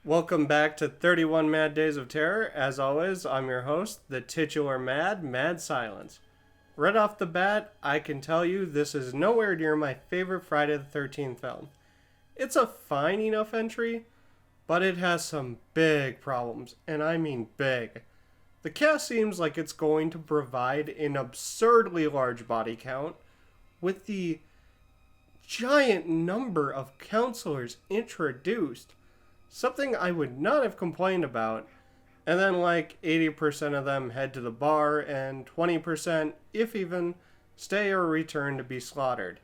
Welcome back to 31 Mad Days of Terror. As always, I'm your host, the titular Mad Silence. Right off the bat, I can tell you this is nowhere near my favorite Friday the 13th film. It's a fine enough entry, but it has some big problems, and I mean big. The cast seems like it's going to provide an absurdly large body count, with the giant number of counselors introduced. Something I would not have complained about, and then like 80% of them head to the bar, and 20%, if even, stay or return to be slaughtered.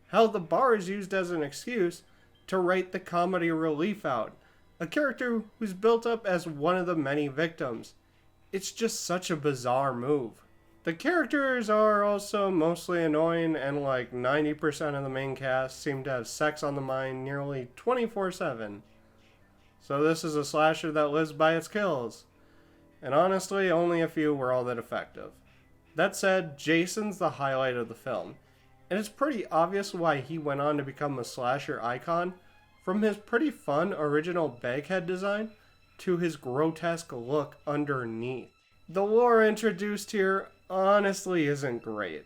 Hell, the bar is used as an excuse to write the comedy relief out, a character who's built up as one of the many victims. It's just such a bizarre move. The characters are also mostly annoying, and like 90% of the main cast seem to have sex on the mind nearly 24/7. So this is a slasher that lives by its kills. And honestly, only a few were all that effective. That said, Jason's the highlight of the film. And it's pretty obvious why he went on to become a slasher icon, from his pretty fun original baghead design to his grotesque look underneath. The lore introduced here honestly isn't great.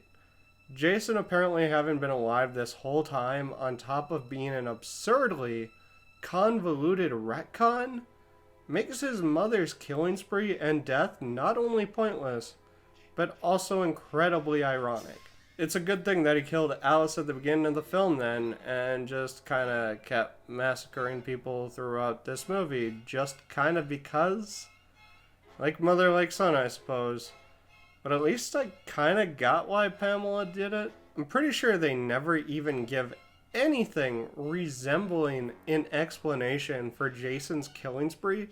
Jason apparently having been alive this whole time, on top of being an absurdly convoluted retcon, makes his mother's killing spree and death not only pointless, but also incredibly ironic. It's a good thing that he killed Alice at the beginning of the film then, and just kinda kept massacring people throughout this movie, just kinda because? Like mother, like son, I suppose. But at least I kinda got why Pamela did it. I'm pretty sure they never even give anything resembling an explanation for Jason's killing spree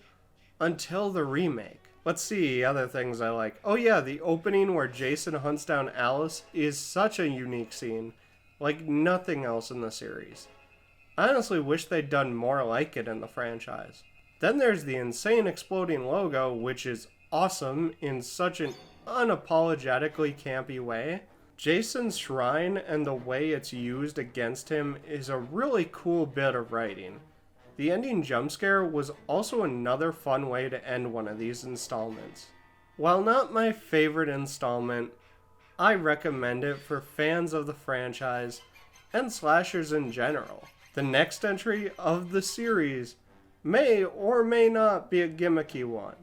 until the remake. Let's see other things I like. Oh yeah, the opening where Jason hunts down Alice is such a unique scene, like nothing else in the series. I honestly wish they'd done more like it in the franchise. Then there's the insane exploding logo, which is awesome in such an unapologetically campy way. Jason's shrine and the way it's used against him is a really cool bit of writing. The ending jump scare was also another fun way to end one of these installments. While not my favorite installment, I recommend it for fans of the franchise and slashers in general. The next entry of the series may or may not be a gimmicky one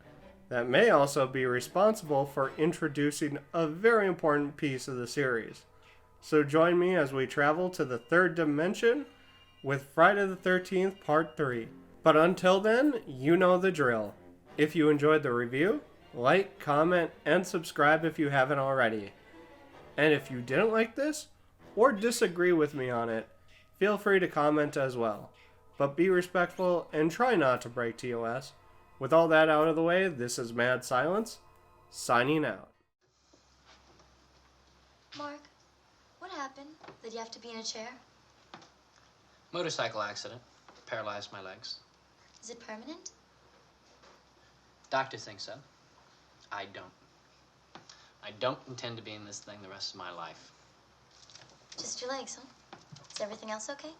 that may also be responsible for introducing a very important piece of the series. So join me as we travel to the third dimension with Friday the 13th Part 3. But until then, you know the drill. If you enjoyed the review, like, comment, and subscribe if you haven't already. And if you didn't like this, or disagree with me on it, feel free to comment as well. But be respectful and try not to break TOS. With all that out of the way, this is Mad Silence, signing out. Mark, what happened? Did you have to be in a chair? Motorcycle accident. Paralyzed my legs. Is it permanent? Doctor thinks so. I don't. I don't intend to be in this thing the rest of my life. Just your legs, huh? Is everything else okay?